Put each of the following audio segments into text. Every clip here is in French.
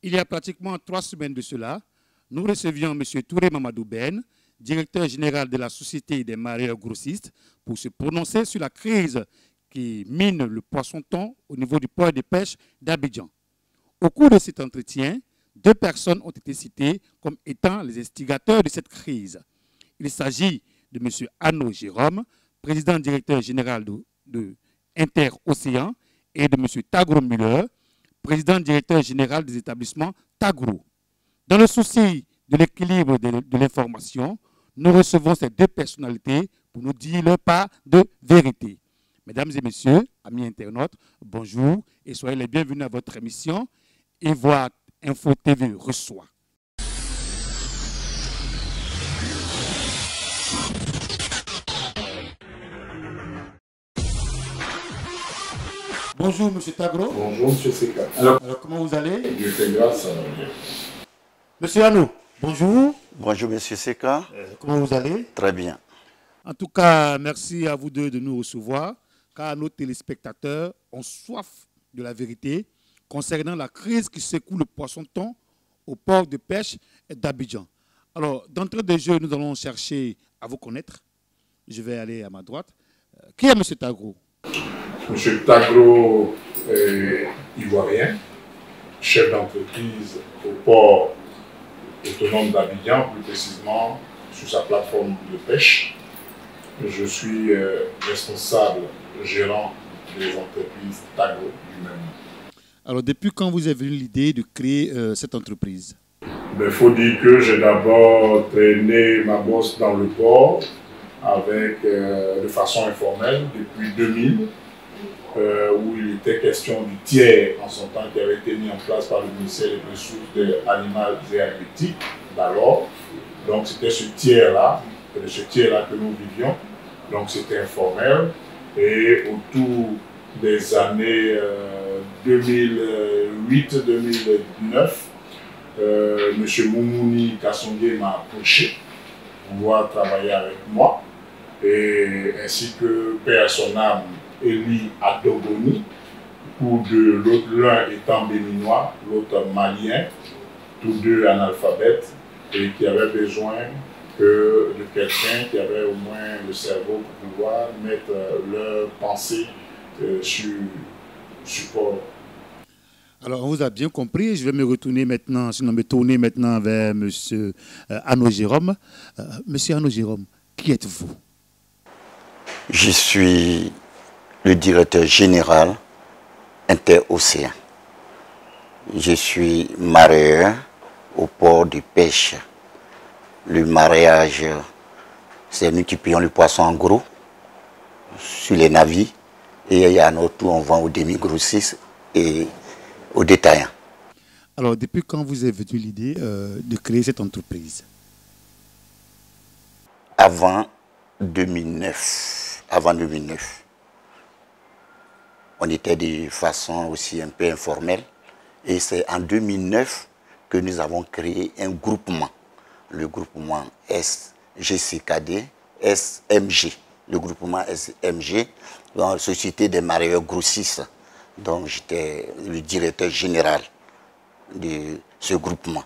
Il y a pratiquement 3 semaines de cela, nous recevions M. Touré Mamadou Ben, directeur général de la Société des mareyeurs grossistes, pour se prononcer sur la crise qui mine le poisson-thon au niveau du port de pêche d'Abidjan. Au cours de cet entretien, 2 personnes ont été citées comme étant les instigateurs de cette crise. Il s'agit de M. Arnaud Jérôme, président directeur général de Inter-Océan, et de M. Tagro Müller, président directeur général des établissements Tagro. Dans le souci de l'équilibre de l'information, nous recevons ces 2 personnalités pour nous dire leur part de vérité. Mesdames et messieurs, amis internautes, bonjour et soyez les bienvenus à votre émission Ivoire Info TV reçoit. Bonjour M. Tagro. Bonjour M. Seka. Alors comment vous allez? Dieu fait grâce, ça va bien. Monsieur Arnaud, bonjour. Bonjour M. Seka. Comment vous allez? Très bien. En tout cas, merci à vous deux de nous recevoir, car nos téléspectateurs ont soif de la vérité concernant la crise qui secoue le poisson-thon au port de pêche d'Abidjan. Alors, d'entrée de jeu, nous allons chercher à vous connaître. Je vais aller à ma droite. Qui est M. Tagro? M. Tagro est ivoirien, chef d'entreprise au port autonome d'Abidjan, plus précisément sur sa plateforme de pêche. Je suis responsable gérant des entreprises Tagro lui-même. Alors, depuis quand vous avez eu l'idée de créer cette entreprise? Il faut dire que j'ai d'abord traîné ma bosse dans le port de façon informelle depuis 2000, où il était question du tiers en son temps qui avait été mis en place par le ministère des Ressources animales et halieutiques d'alors. Donc c'était ce tiers-là que nous vivions. Donc c'était informel. Et autour des années 2008-2009, M. Moumouni Kassongé m'a approché pour pouvoir travailler avec moi, et ainsi que père son âme Eli Adogoni, tous deux, l'un étant béninois, l'autre malien, tous deux analphabètes, et qui avaient besoin de quelqu'un qui avait au moins le cerveau pour pouvoir mettre leur pensée sur support. Alors, on vous a bien compris. Je vais me tourner maintenant vers M. Arnaud Jérôme. Monsieur Arnaud Jérôme, qui êtes-vous? Je suis le directeur général Inter-Océan. Je suis mareyeur au port de pêche. Le mareyage, c'est nous qui payons le poisson en gros sur les navires, et à notre tour, on vend aux demi-grossistes et aux détaillants. Alors, depuis quand vous avez venu l'idée de créer cette entreprise? Avant 2009. Avant 2009. On était de façon aussi un peu informelle. Et c'est en 2009 que nous avons créé un groupement. Le groupement SGCKD, SMG. Le groupement SMG, dans la Société des mareyeurs grossistes. Donc j'étais le directeur général de ce groupement.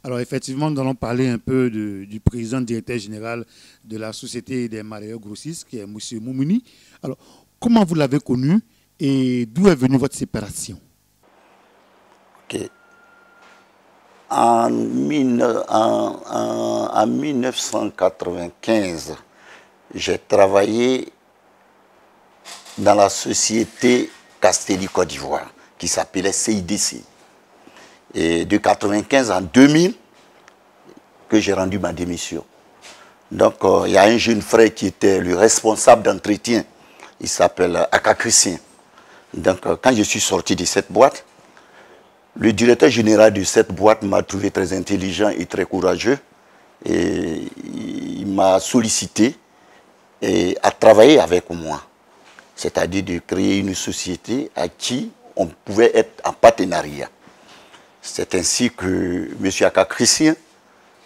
Alors effectivement, nous allons parler un peu du président directeur général de la Société des mareyeurs grossistes, qui est M. Moumouni. Alors, comment vous l'avez connu et d'où est venue votre séparation? Okay. En 1995, j'ai travaillé dans la société Castelli Côte d'Ivoire, qui s'appelait CIDC. Et de 1995 en 2000, que j'ai rendu ma démission. Donc, il y a un jeune frère qui était le responsable d'entretien. Il s'appelle Aka Christien. Donc, quand je suis sorti de cette boîte, le directeur général de cette boîte m'a trouvé très intelligent et très courageux. Et il m'a sollicité à travailler avec moi. C'est-à-dire de créer une société à qui on pouvait être en partenariat. C'est ainsi que M. Aka Christien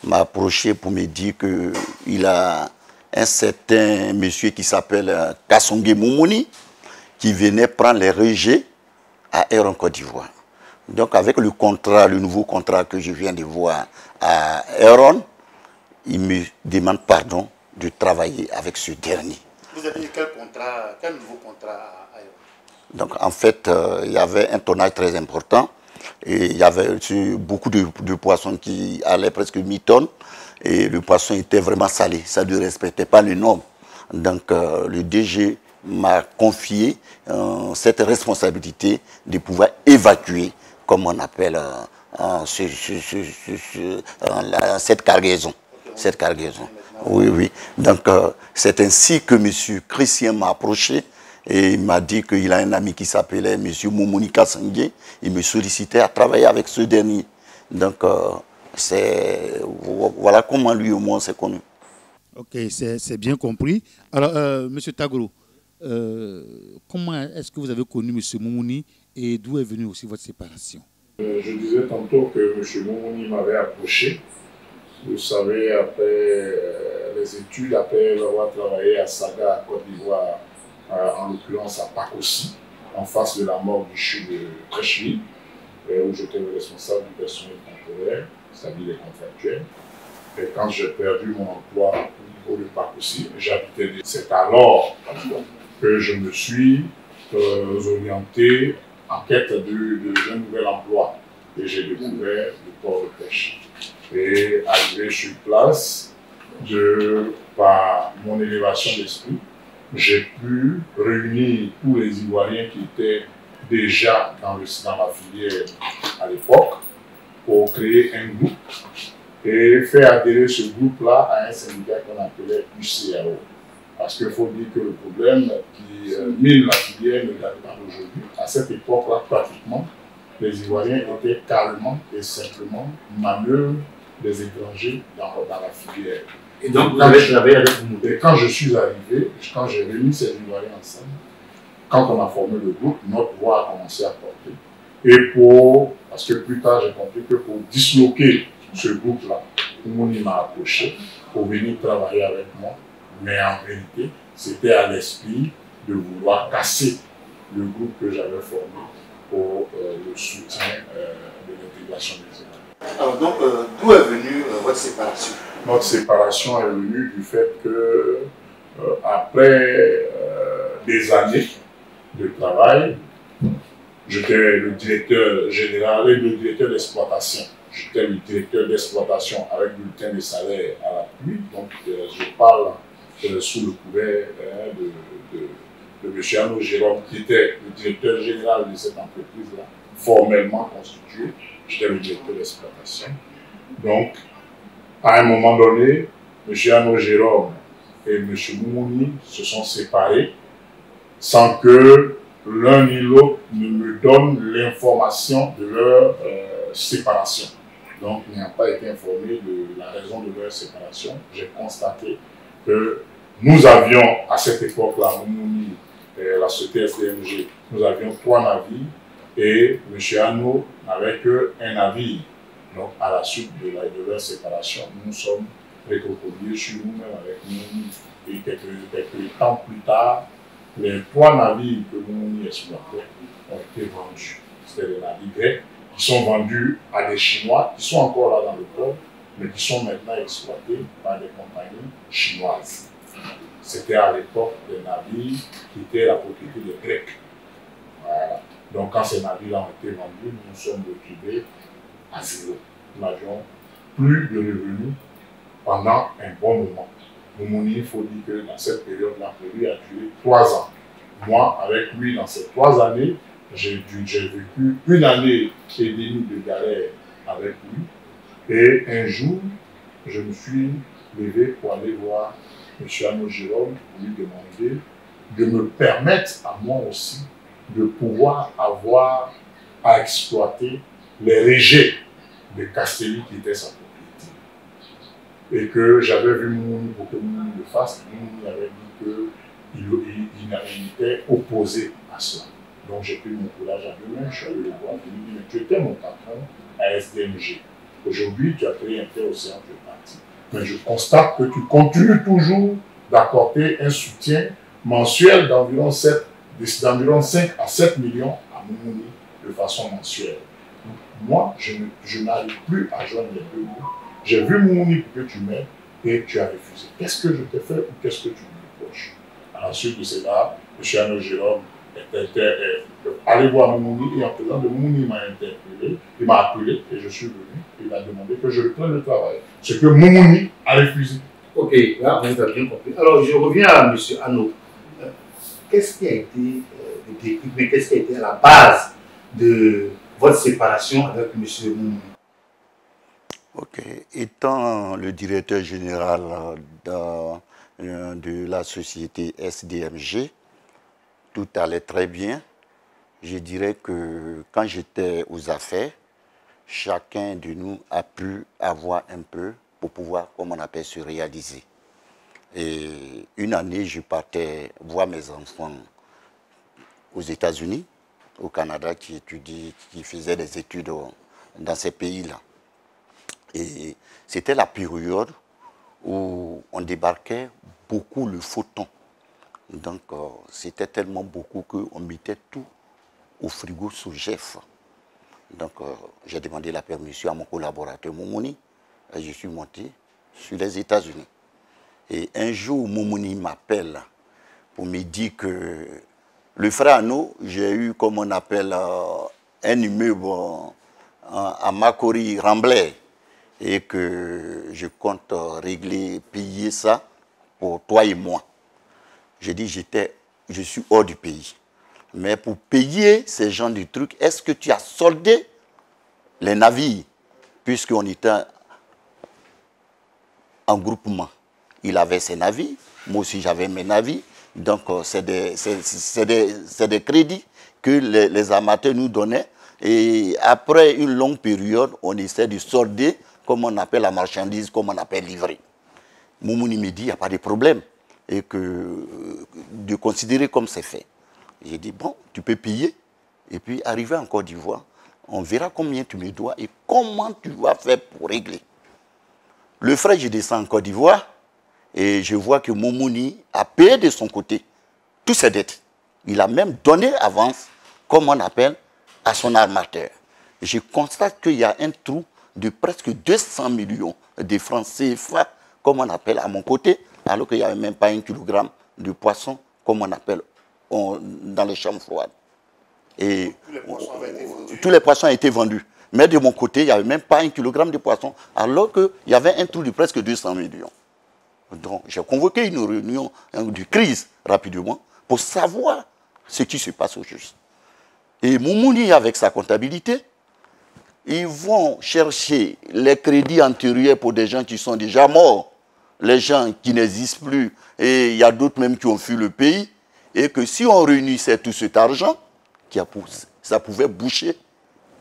m'a approché pour me dire qu'il a un certain monsieur qui s'appelle Kassongé Moumouni qui venait prendre les rejets à Air en Côte d'Ivoire. Donc avec le contrat, le nouveau contrat que je viens de voir à Aaron, il me demande pardon de travailler avec ce dernier. Vous avez eu quel contrat, quel nouveau contrat à Aaron? Donc en fait, il y avait un tonnage très important et il y avait beaucoup de poissons qui allaient presque 1000 tonnes et le poisson était vraiment salé, ça ne respectait pas les normes. Donc le DG m'a confié cette responsabilité de pouvoir évacuer, comme on appelle cette cargaison. Cette cargaison. Oui, oui. Donc c'est ainsi que M. Christian m'a approché et il m'a dit qu'il a un ami qui s'appelait M. Moumouni Kassangue. Il me sollicitait à travailler avec ce dernier. Donc voilà comment lui et moi on s'est connus. Ok, c'est bien compris. Alors, M. Tagoro, comment est-ce que vous avez connu M. Moumouni et d'où est venue aussi votre séparation? Je disais tantôt que M. Moumouni m'avait approché. Vous savez, après les études, après avoir travaillé à Saga, à Côte d'Ivoire, en l'occurrence à Pakossi, en face de la mort du CHU de Trécheville, où j'étais le responsable du personnel temporaire, c'est-à-dire les contractuels. Et quand j'ai perdu mon emploi au niveau de Pakossi, j'habitais. C'est alors que je me suis orienté en quête d'un nouvel emploi. Et j'ai découvert le port de pêche. Et arrivé sur place, par mon élévation d'esprit, j'ai pu réunir tous les Ivoiriens qui étaient déjà dans la filière à l'époque pour créer un groupe et faire adhérer ce groupe-là à un syndicat qu'on appelait UCAO. Parce qu'il faut dire que le problème qui mine la filière ne date pas d'aujourd'hui. À cette époque-là, pratiquement, les Ivoiriens étaient carrément et simplement manœuvres des étrangers dans la filière. Et donc, vous avez travaillé avec vous? Et quand je suis arrivé, quand j'ai réuni ces Ivoiriens ensemble, quand on a formé le groupe, notre voix a commencé à porter. Et parce que plus tard, j'ai compris que pour disloquer ce groupe-là, Moumouni m'a approché pour venir travailler avec moi. Mais en vérité, c'était à l'esprit de vouloir casser le groupe que j'avais formé pour le soutien de l'intégration des Ivoiriens. Alors donc, d'où est venue votre séparation? Notre séparation est venue du fait que, après des années de travail, j'étais le directeur général et le directeur d'exploitation. J'étais le directeur d'exploitation avec bulletin de salaire à l'appui. Donc, je parle sous le couvert de M. Arnaud Jérôme, qui était le directeur général de cette entreprise-là, formellement constituée. J'étais le directeur d'exploitation. Donc, à un moment donné, M. Arnaud Jérôme et M. Moumouni se sont séparés sans que l'un ni l'autre ne me donne l'information de leur séparation. Donc, n'ayant pas été informé de la raison de leur séparation, j'ai constaté que nous avions, à cette époque-là, Moumouni et la société SDMG, nous avions 3 navires et M. Arnaud n'avait qu'un navire. Donc, à la suite de leur séparation, nous sommes réconciliés sur nous-mêmes avec Moumouni. Et quelques temps plus tard, les 3 navires que Moumouni exploitait ont été vendus. C'était des navires grecs qui sont vendus à des Chinois qui sont encore là dans le port, mais qui sont maintenant exploités par des compagnies chinoises. C'était à l'époque des navires qui étaient la propriété des Grecs. Voilà. Donc quand ces navires ont été vendus, nous nous sommes retrouvés à zéro. Nous n'avions plus de revenus pendant un bon moment. Moumouni, il faut dire que dans cette période-là, lui a duré 3 ans. Moi, avec lui, dans ces 3 années, j'ai vécu 1 année et demie de galère avec lui. Et un jour, je me suis levé pour aller voir M. Arnaud Jérôme pour lui demander de me permettre à moi aussi de pouvoir avoir à exploiter les rejets de Castelli qui était sa propriété. Et que j'avais vu Moumouni pour que Moumouni le fasse. Moumouni avait dit qu'il était opposé à cela. Donc j'ai pris mon courage à 2 mains, je suis allé le voir, je lui ai dit, mais tu étais mon patron à SDMG. Aujourd'hui, tu as créé Inter-Océan, tu es parti. Mais je constate que tu continues toujours d'apporter un soutien mensuel d'environ 5 à 7 millions à Moumouni de façon mensuelle. Moi, je n'arrive plus à joindre les deux mots. J'ai vu Moumouni pour que tu m'aides et tu as refusé. Qu'est-ce que je t'ai fait ou qu'est-ce que tu me reproches? À la suite de cela, M. Arnaud Jérôme était allé voir Moumouni et en présence de Moumouni, il m'a interpellé, il m'a appelé et je suis venu. Il a demandé que je prenne le travail. Ce que Moumouni a refusé. Ok, là, vous avez bien compris. Alors, je reviens à M. Arnaud. Qu'est-ce qui a été le déclic, mais qu'est-ce qui a été à la base de votre séparation avec M. Moumouni? Ok. Étant le directeur général de la société SDMG, tout allait très bien. Je dirais que quand j'étais aux affaires, chacun de nous a pu avoir un peu pour pouvoir, comme on appelle, se réaliser. Et une année, je partais voir mes enfants aux États-Unis, au Canada, qui faisaient des études dans ces pays-là. Et c'était la période où on débarquait beaucoup le photon. Donc, c'était tellement beaucoup qu'on mettait tout au frigo sous Jeff. Donc, j'ai demandé la permission à mon collaborateur Moumouni et je suis monté sur les États-Unis. Et un jour, Moumouni m'appelle pour me dire que le frère Arnaud, j'ai eu, comme on appelle, un immeuble à Makori, Ramblay, et que je compte régler, payer ça pour toi et moi. J'ai dit, je suis hors du pays. Mais pour payer ces genres de trucs, est-ce que tu as soldé les navires? Puisqu'on était en groupement. Il avait ses navires, moi aussi j'avais mes navires. Donc c'est des crédits que les amateurs nous donnaient. Et après une longue période, on essaie de solder, comme on appelle la marchandise, comme on appelle livrer. Moumouni me dit, il n'y a pas de problème. Et que de considérer comme c'est fait. J'ai dit, bon, tu peux payer. Et puis, arriver en Côte d'Ivoire, on verra combien tu me dois et comment tu vas faire pour régler. Le frère, je descends en Côte d'Ivoire et je vois que Moumouni a payé de son côté toutes ses dettes. Il a même donné avance, comme on appelle, à son armateur. Je constate qu'il y a un trou de presque 200 millions de francs CFA, comme on appelle, à mon côté, alors qu'il n'y avait même pas 1 kilogramme de poisson, comme on appelle dans les chambres froides. Et tous les poissons ont été vendus. Mais de mon côté, il n'y avait même pas 1 kilogramme de poisson, alors qu'il y avait un trou de presque 200 millions. Donc, j'ai convoqué une réunion de crise rapidement pour savoir ce qui se passe au juste. Et Moumouni, avec sa comptabilité, ils vont chercher les crédits antérieurs pour des gens qui sont déjà morts, les gens qui n'existent plus, et il y a d'autres même qui ont fui le pays, et que si on réunissait tout cet argent, ça pouvait boucher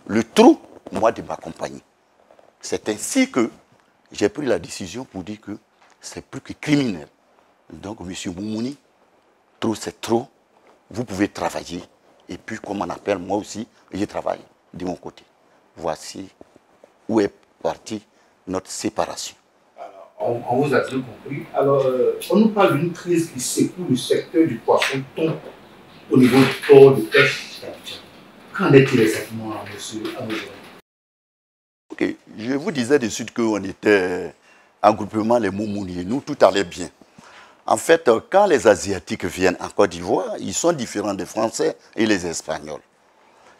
le trou, moi, de ma compagnie. C'est ainsi que j'ai pris la décision pour dire que c'est plus que criminel. Donc, M. Moumouni, trop c'est trop, vous pouvez travailler, et puis, comme on appelle, moi aussi, je travaille de mon côté. Voici où est partie notre séparation. On vous a bien compris. Alors, on nous parle d'une crise qui secoue le secteur du poisson-thon au niveau du port de pêche. Qu'en est-il exactement, M. Arnaud? Ok, je vous disais de suite qu'on était en groupement les Moumouni. Nous, tout allait bien. En fait, quand les Asiatiques viennent en Côte d'Ivoire, ils sont différents des Français et les Espagnols.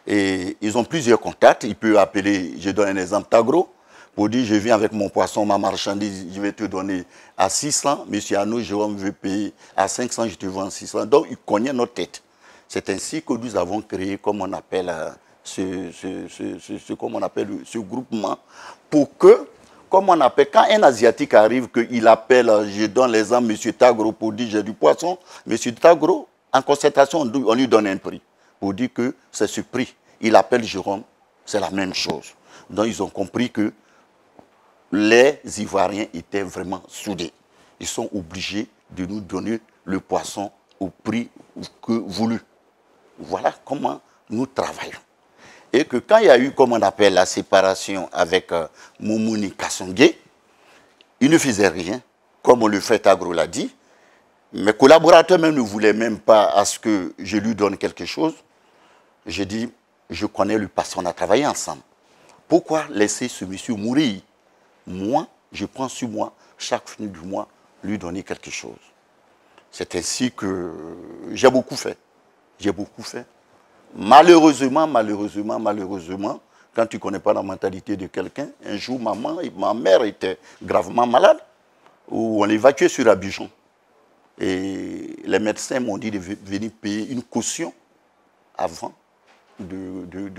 Et ils ont plusieurs contacts. Ils peuvent appeler, je donne un exemple, Tagro, pour dire je viens avec mon poisson, ma marchandise, je vais te donner à 600. Monsieur Arnaud, je veux payer à 500, je te vends à 600. Donc, ils connaissent notre tête. C'est ainsi que nous avons créé, comme on appelle, ce groupement, pour que, comme on appelle, quand un Asiatique arrive, qu'il appelle, je donne l'exemple, monsieur Tagro, pour dire j'ai du poisson, monsieur Tagro, en concertation, on lui donne un prix, pour dire que c'est ce prix. Il appelle Jérôme, c'est la même chose. Donc, ils ont compris que les Ivoiriens étaient vraiment soudés. Ils sont obligés de nous donner le poisson au prix que voulu. Voilà comment nous travaillons. Et que quand il y a eu, comme on appelle, la séparation avec Moumouni Kassongué, il ne faisait rien, comme le frère Tagro l'a dit. Mes collaborateurs même ne voulaient même pas à ce que je lui donne quelque chose. J'ai dit, je connais le passé, on a travaillé ensemble. Pourquoi laisser ce monsieur mourir? Moi, je prends sur moi, chaque fin du mois, lui donner quelque chose. C'est ainsi que j'ai beaucoup fait. J'ai beaucoup fait. Malheureusement, quand tu ne connais pas la mentalité de quelqu'un, un jour, ma mère était gravement malade, où on l'évacuait sur Abidjan. Et les médecins m'ont dit de venir payer une caution avant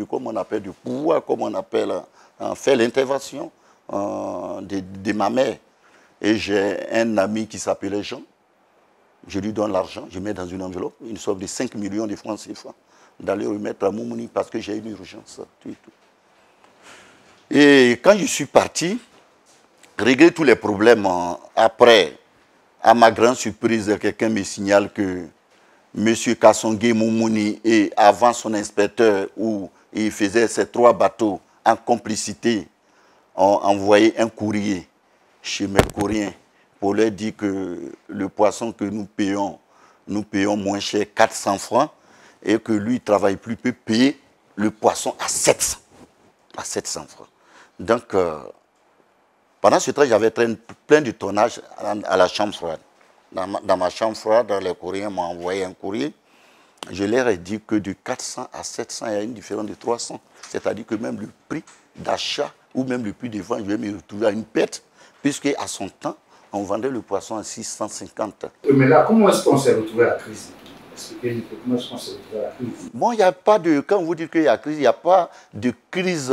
comment on appelle, de pouvoir, comment on appelle, faire l'intervention de ma mère. Et j'ai un ami qui s'appelait Jean. Je lui donne l'argent, je mets dans une enveloppe, une somme de 5 millions de francs CFA, d'aller remettre à Moumouni parce que j'ai une urgence. Et quand je suis parti, régler tous les problèmes, après, à ma grande surprise, quelqu'un me signale que M. Kassongué Moumouni, et avant son inspecteur, où il faisait ses 3 bateaux en complicité, ont envoyé un courrier chez mes Coréens pour leur dire que le poisson que nous payons moins cher, 400 francs, et que lui, il ne travaille plus, peut payer le poisson à 700 francs. Donc, pendant ce temps, j'avais plein de tonnage à la chambre froide. Dans ma chambre froide, les Coréens m'ont envoyé un courrier. Je leur ai dit que de 400 à 700, il y a une différence de 300. C'est-à-dire que même le prix d'achat ou même le prix de vente, je vais me retrouver à une perte, puisque à son temps, on vendait le poisson à 650. Mais là, comment est-ce qu'on s'est retrouvé à la crise? Comment est-ce qu'on s'est retrouvé à la crise? Bon, il n'y a pas de... Quand vous dites qu'il y a crise, il n'y a pas de crise.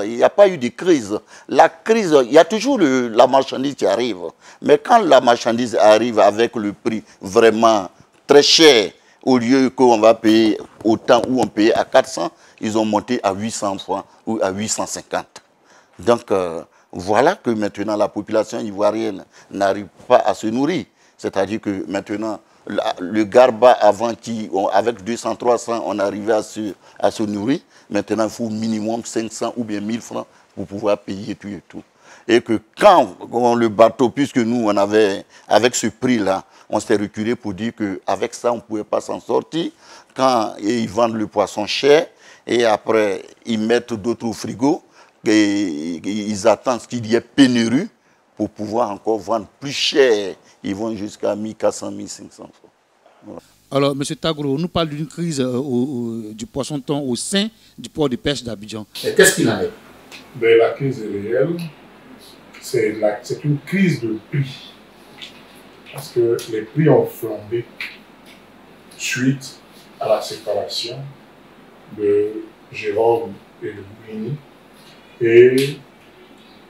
Il n'y a pas eu de crise. La crise, il y a toujours la marchandise qui arrive. Mais quand la marchandise arrive avec le prix vraiment très cher, au lieu qu'on va payer autant où on payait à 400, ils ont monté à 800 francs ou à 850. Donc, voilà que maintenant la population ivoirienne n'arrive pas à se nourrir. C'est-à-dire que maintenant, le garba avant, avec 200, 300, on arrivait à se nourrir. Maintenant, il faut au minimum 500 ou bien 1000 francs pour pouvoir payer tout et tout. Et que quand le bateau, puisque nous, on avait, avec ce prix-là, on s'est reculé pour dire qu'avec ça, on ne pouvait pas s'en sortir. Quand ils vendent le poisson cher, et après, ils mettent d'autres au frigo, et ils attendent qu'il y ait pénurie pour pouvoir encore vendre plus cher. Ils vont jusqu'à 1400, 1500 francs. Voilà. Alors, M. Tagro, on nous parle d'une crise du poisson-thon au sein du port de pêche d'Abidjan. Qu'est-ce qu'il en est? Ben, la crise est réelle. C'est une crise de prix. Parce que les prix ont flambé suite à la séparation de Jérôme et de Moumouni et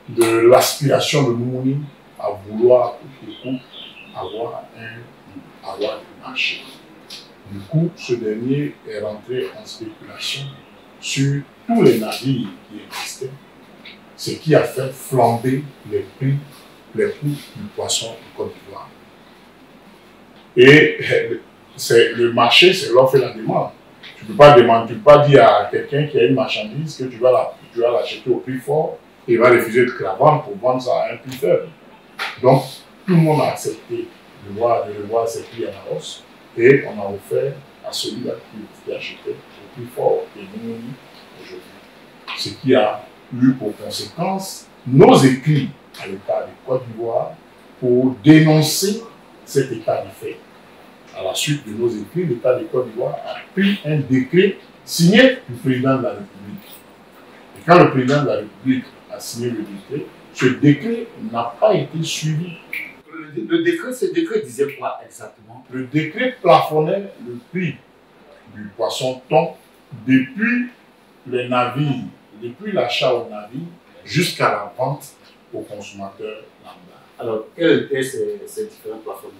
de l'aspiration de Moumouni à vouloir tout le coup avoir du marché. Du coup, ce dernier est rentré en spéculation sur tous les navires qui existaient, ce qui a fait flamber les prix, les coûts du poisson en Côte d'Ivoire. Et le marché, c'est l'offre et la demande. Tu ne peux pas dire à quelqu'un qui a une marchandise que tu vas l'acheter au prix fort et il va refuser de te la vendre pour vendre ça à un prix faible. Donc, tout le monde a accepté de voir ces prix à la hausse et on a offert à celui-là qui achetait au plus fort et nous aujourd'hui. Ce qui a eu pour conséquence nos écrits à l'État de Côte d'Ivoire pour dénoncer cet état de fait. À la suite de nos écrits, l'État de Côte d'Ivoire a pris un décret signé du président de la République. Et quand le président de la République a signé le décret, ce décret n'a pas été suivi. Ce décret disait quoi exactement? Le décret plafonnait le prix du poisson-thon depuis les navires, depuis l'achat au navire jusqu'à la vente aux consommateurs lambda. Alors, quels étaient ces différents plafonnements?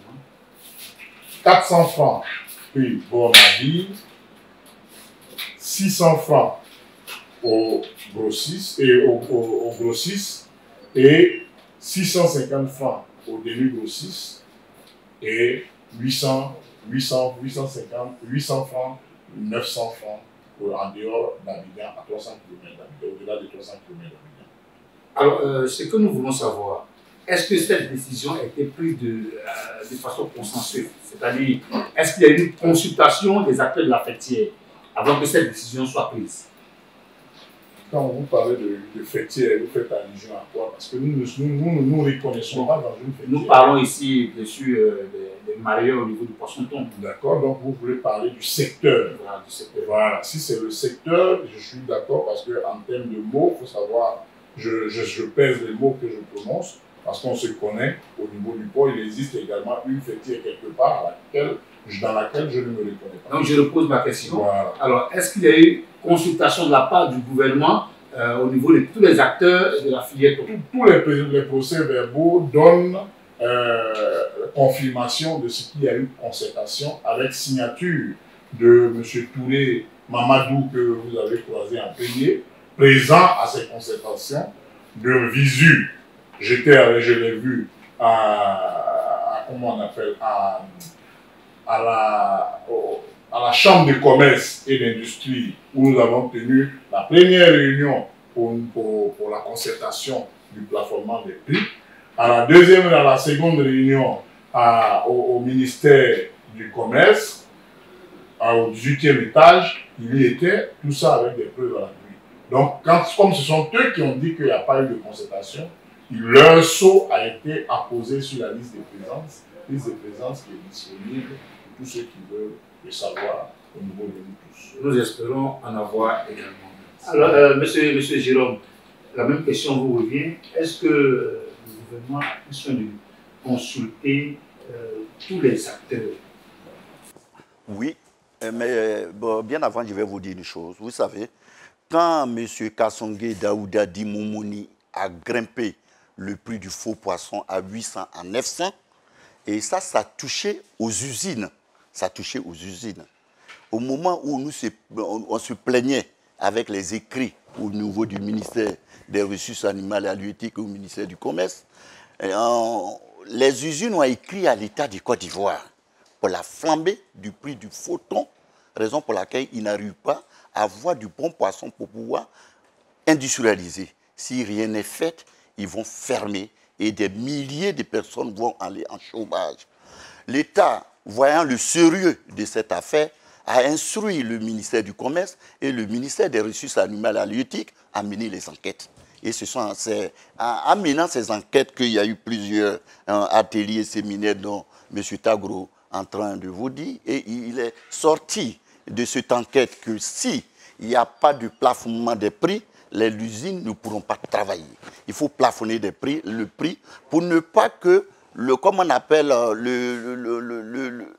400 francs prix pour navire, 600 francs aux grossistes et 650 francs aux demi-grossistes et 800 francs, 900 francs en dehors d'Abidjan à 300 km d'Abidjan, au-delà de 300 km d'Abidjan. Alors, ce que nous voulons savoir, est-ce que cette décision a été prise de façon consensuelle? C'est-à-dire, est-ce qu'il y a eu une consultation des acteurs de la fêtière avant que cette décision soit prise? quand vous parlez de fêtière, vous faites allusion à quoi? Parce que nous ne nous reconnaissons pas dans une fêtière. Nous parlons ici, bien sûr, des marieurs au niveau du poisson-thon. D'accord, donc vous voulez parler du secteur. Voilà, du secteur. Voilà, si c'est le secteur, je suis d'accord parce qu'en termes de mots, il faut savoir, je pèse les mots que je prononce parce qu'on se connaît au niveau du port. Il existe également une fêtière quelque part dans laquelle je ne me reconnais pas. Donc je repose ma question. Voilà. Alors, est-ce qu'il y a eu consultation de la part du gouvernement au niveau de tous les acteurs de la filière thon? Tous les procès-verbaux donnent confirmation de ce qu'il y a eu concertation avec signature de M. Touré Mamadou que vous avez croisé en premier, présent à ces concertations de visu. Je l'ai vu comment on appelle, à la Chambre de commerce et d'industrie où nous avons tenu la première réunion pour la concertation du plafonnement des prix. À la seconde réunion au ministère du Commerce, au 18e étage, il y était, tout ça avec des preuves à l'appui. Donc, comme ce sont eux qui ont dit qu'il n'y a pas eu de concertation, leur sceau a été apposé sur la liste de présence qui est disponible pour tous ceux qui veulent le savoir au niveau de nous tous. Nous espérons en avoir également. Alors, monsieur Jérôme, la même question vous revient. Est-ce que le gouvernement a pris soin de consulter tous les acteurs? Oui, mais bon, bien avant, je vais vous dire une chose. Vous savez, quand M. Kassongué Daouda Moumouni a grimpé le prix du faux poisson à 800 à 900, et ça touchait aux usines. Ça touchait aux usines. Au moment où on se plaignait avec les écrits au niveau du ministère des Ressources animales et halieutiques, au ministère du Commerce, les usines ont écrit à l'État du Côte d'Ivoire pour la flambée du prix du faux thon, raison pour laquelle ils n'arrivent pas à avoir du bon poisson pour pouvoir industrialiser. Si rien n'est fait, ils vont fermer et des milliers de personnes vont aller en chômage. L'État, voyant le sérieux de cette affaire, a instruit le ministère du Commerce et le ministère des Ressources animales et halieutiques à mener les enquêtes. Et ce sont en menant ces enquêtes qu'il y a eu plusieurs ateliers, séminaires dont M. Tagro est en train de vous dire. Et il est sorti de cette enquête que s'il n'y a pas de plafonnement des prix, les usines ne pourront pas travailler. Il faut plafonner le prix pour ne pas que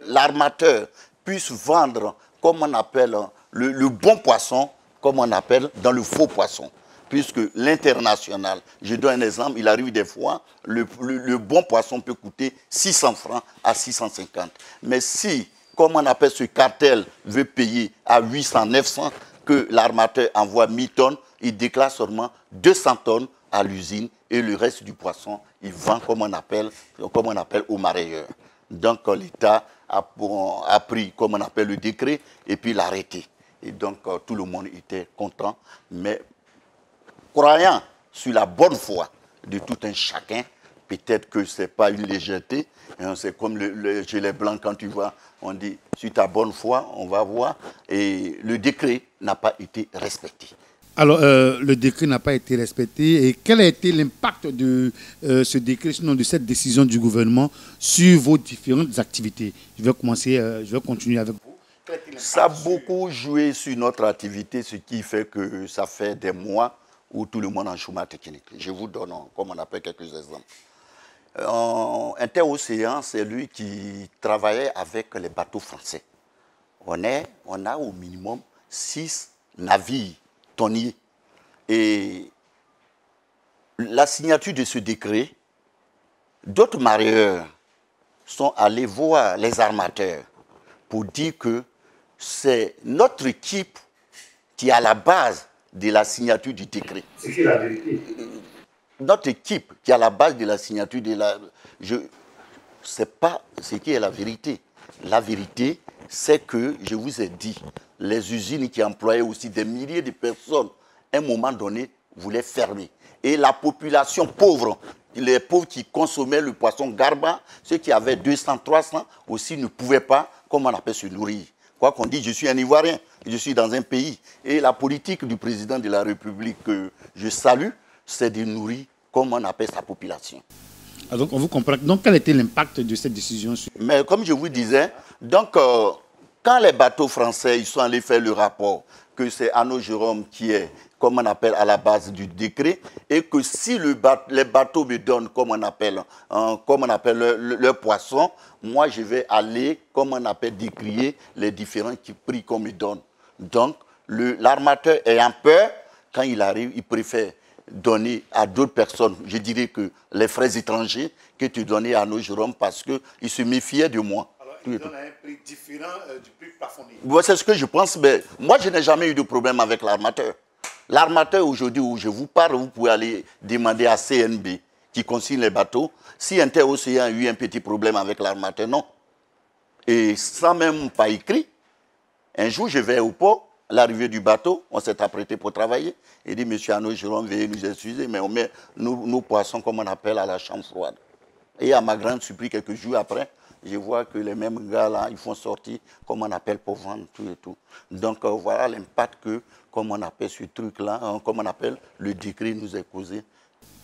l'armateur puisse vendre, comme on appelle, le bon poisson, comme on appelle dans le faux poisson. Puisque l'international, je donne un exemple, il arrive des fois, le bon poisson peut coûter 600 francs à 650. Mais si, comme on appelle ce cartel, veut payer à 800, 900, que l'armateur envoie 1000 tonnes, il déclare seulement 200 tonnes à l'usine et le reste du poisson, il vend comme on appelle aux marailleurs. Donc l'État a pris, comme on appelle, le décret et puis l'arrêté. Et donc tout le monde était content, mais croyant sur la bonne foi de tout un chacun, peut-être que ce n'est pas une légèreté, c'est comme le gilet blanc quand tu vois, on dit sur ta bonne foi, on va voir, et le décret n'a pas été respecté. Alors, le décret n'a pas été respecté. Et quel a été l'impact de ce décret, sinon de cette décision du gouvernement sur vos différentes activités? Je vais continuer avec vous. Ça a beaucoup joué sur notre activité, ce qui fait que ça fait des mois où tout le monde est en chômage technique. Je vous donne, comme on appelle, quelques exemples. Interocéan, c'est lui qui travaillait avec les bateaux français. On a au minimum 6 navires tonniers. Et la signature de ce décret, d'autres mareyeurs sont allés voir les armateurs pour dire que c'est notre équipe qui est à la base de la signature du décret. C'est qui la vérité? Notre équipe qui est à la base de la signature de la... Je ne sais pas ce qui est la vérité. La vérité, c'est que, je vous ai dit, les usines qui employaient aussi des milliers de personnes, à un moment donné, voulaient fermer. Et la population pauvre, les pauvres qui consommaient le poisson garba, ceux qui avaient 200, 300, aussi ne pouvaient pas, comme on appelle, se nourrir. Quoi qu'on dise, je suis un Ivoirien, je suis dans un pays. Et la politique du président de la République que je salue, c'est de nourrir, comme on appelle, sa population. Ah, donc, on vous comprend. Donc, quel était l'impact de cette décision sur... Mais comme je vous disais, donc, quand les bateaux français ils sont allés faire le rapport, que c'est Arnaud Jérôme qui est, comme on appelle, à la base du décret, et que si les bateaux me donnent, comme on appelle le poisson, moi je vais aller, comme on appelle, décrier les différents prix qu'on me donne. Donc, l'armateur ayant peur, quand il arrive, il préfère donner à d'autres personnes, je dirais que les frères étrangers, que tu donnais à Arnaud Jérôme parce qu'il se méfiait de moi. Alors, il donne un prix différent du prix plafonné. C'est ce que je pense, mais moi je n'ai jamais eu de problème avec l'armateur. L'armateur aujourd'hui où je vous parle, vous pouvez aller demander à CNB qui consigne les bateaux si Interocéan a eu un petit problème avec l'armateur, non. Et sans même pas écrit, un jour je vais au port, à l'arrivée du bateau, on s'est apprêté pour travailler. Il dit, monsieur Arnaud Jérôme, veuillez nous excuser, mais on met nos poissons, comme on appelle, à la chambre froide. Et à ma grande surprise, quelques jours après, je vois que les mêmes gars là, ils font sortir, comme on appelle, pour vendre tout et tout. Donc voilà l'impact que, comme on appelle ce truc-là, comme on appelle, le décret nous est causé.